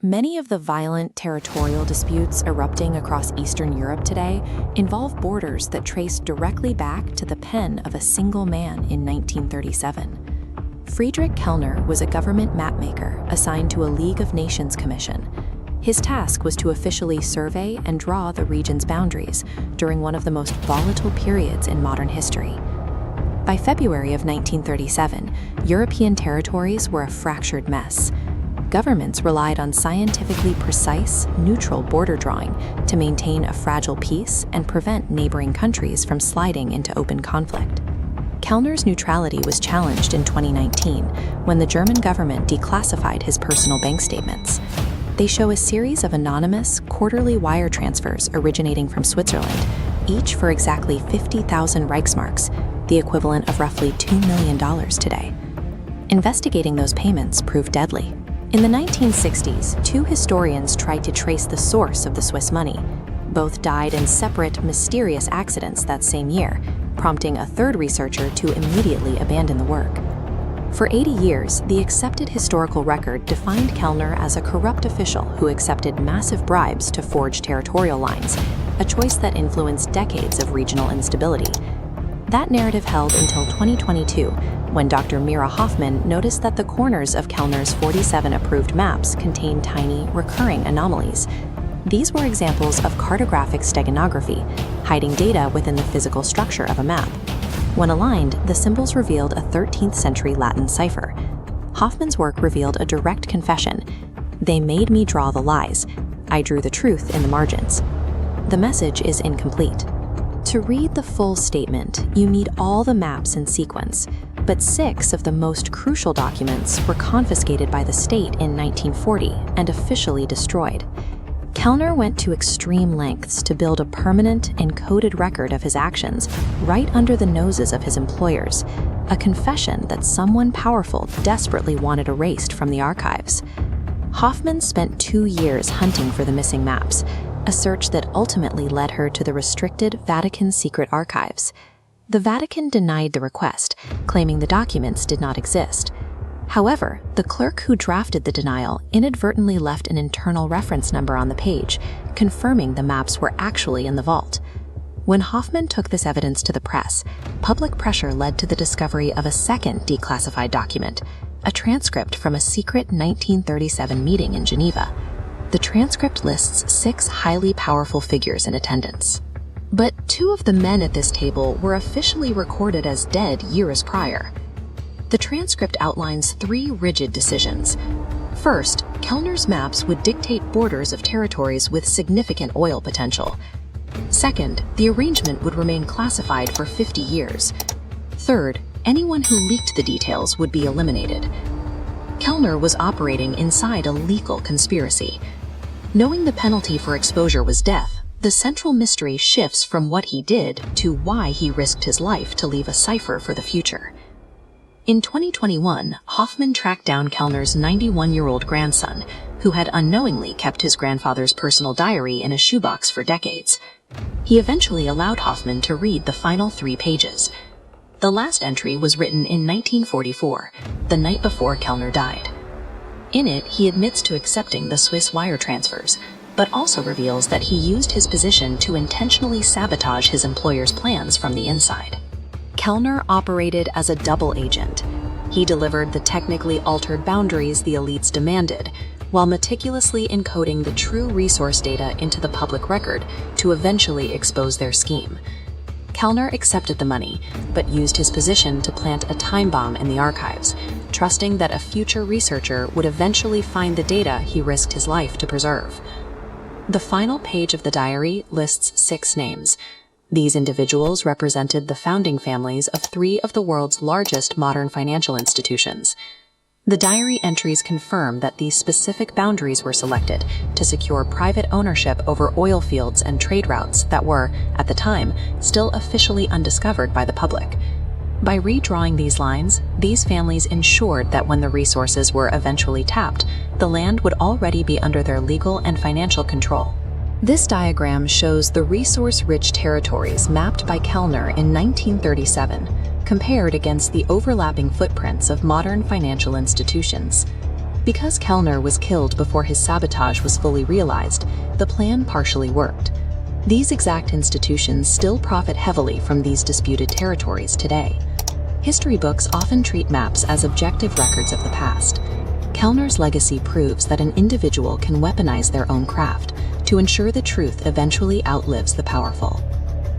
Many of the violent territorial disputes erupting across Eastern Europe today involve borders that trace directly back to the pen of a single man in 1937. Friedrich Kellner was a government mapmaker assigned to a League of Nations commission. His task was to officially survey and draw the region's boundaries during one of the most volatile periods in modern history. By February of 1937, European territories were a fractured mess. Governments relied on scientifically precise, neutral border drawing to maintain a fragile peace and prevent neighboring countries from sliding into open conflict. Kellner's neutrality was challenged in 2019 when the German government declassified his personal bank statements. They show a series of anonymous, quarterly wire transfers originating from Switzerland, each for exactly 50,000 Reichsmarks, the equivalent of roughly $2 million today. Investigating those payments proved deadly. In the 1960s, two historians tried to trace the source of the Swiss money. Both died in separate, mysterious accidents that same year, prompting a third researcher to immediately abandon the work. For 80 years, the accepted historical record defined Kellner as a corrupt official who accepted massive bribes to forge territorial lines, a choice that influenced decades of regional instability. That narrative held until 2022, when Dr. Mira Hoffman noticed that the corners of Kellner's 47 approved maps contained tiny, recurring anomalies. These were examples of cartographic steganography, hiding data within the physical structure of a map. When aligned, the symbols revealed a 13th century Latin cipher. Hoffman's work revealed a direct confession. "They made me draw the lies. I drew the truth in the margins." The message is incomplete. To read the full statement, you need all the maps in sequence, but 6 of the most crucial documents were confiscated by the state in 1940 and officially destroyed. Kellner went to extreme lengths to build a permanent, encoded record of his actions right under the noses of his employers, a confession that someone powerful desperately wanted erased from the archives. Hoffman spent 2 years hunting for the missing maps, a search that ultimately led her to the restricted Vatican secret archives. The Vatican denied the request, claiming the documents did not exist. However, the clerk who drafted the denial inadvertently left an internal reference number on the page, confirming the maps were actually in the vault. When Hoffman took this evidence to the press, public pressure led to the discovery of a second declassified document, a transcript from a secret 1937 meeting in Geneva. The transcript lists 6 highly powerful figures in attendance. But 2 of the men at this table were officially recorded as dead years prior. The transcript outlines 3 rigid decisions. First, Kellner's maps would dictate borders of territories with significant oil potential. Second, the arrangement would remain classified for 50 years. Third, anyone who leaked the details would be eliminated. Kellner was operating inside a legal conspiracy. Knowing the penalty for exposure was death, the central mystery shifts from what he did to why he risked his life to leave a cipher for the future. In 2021, Hoffman tracked down Kellner's 91-year-old grandson, who had unknowingly kept his grandfather's personal diary in a shoebox for decades. He eventually allowed Hoffman to read the final 3 pages. The last entry was written in 1944, the night before Kellner died. In it, he admits to accepting the Swiss wire transfers, but also reveals that he used his position to intentionally sabotage his employer's plans from the inside. Kellner operated as a double agent. He delivered the technically altered boundaries the elites demanded, while meticulously encoding the true resource data into the public record to eventually expose their scheme. Kellner accepted the money, but used his position to plant a time bomb in the archives, trusting that a future researcher would eventually find the data he risked his life to preserve. The final page of the diary lists 6 names. These individuals represented the founding families of 3 of the world's largest modern financial institutions. The diary entries confirm that these specific boundaries were selected to secure private ownership over oil fields and trade routes that were, at the time, still officially undiscovered by the public. By redrawing these lines, these families ensured that when the resources were eventually tapped, the land would already be under their legal and financial control. This diagram shows the resource-rich territories mapped by Kellner in 1937, compared against the overlapping footprints of modern financial institutions. Because Kellner was killed before his sabotage was fully realized, the plan partially worked. These exact institutions still profit heavily from these disputed territories today. History books often treat maps as objective records of the past. Kellner's legacy proves that an individual can weaponize their own craft to ensure the truth eventually outlives the powerful.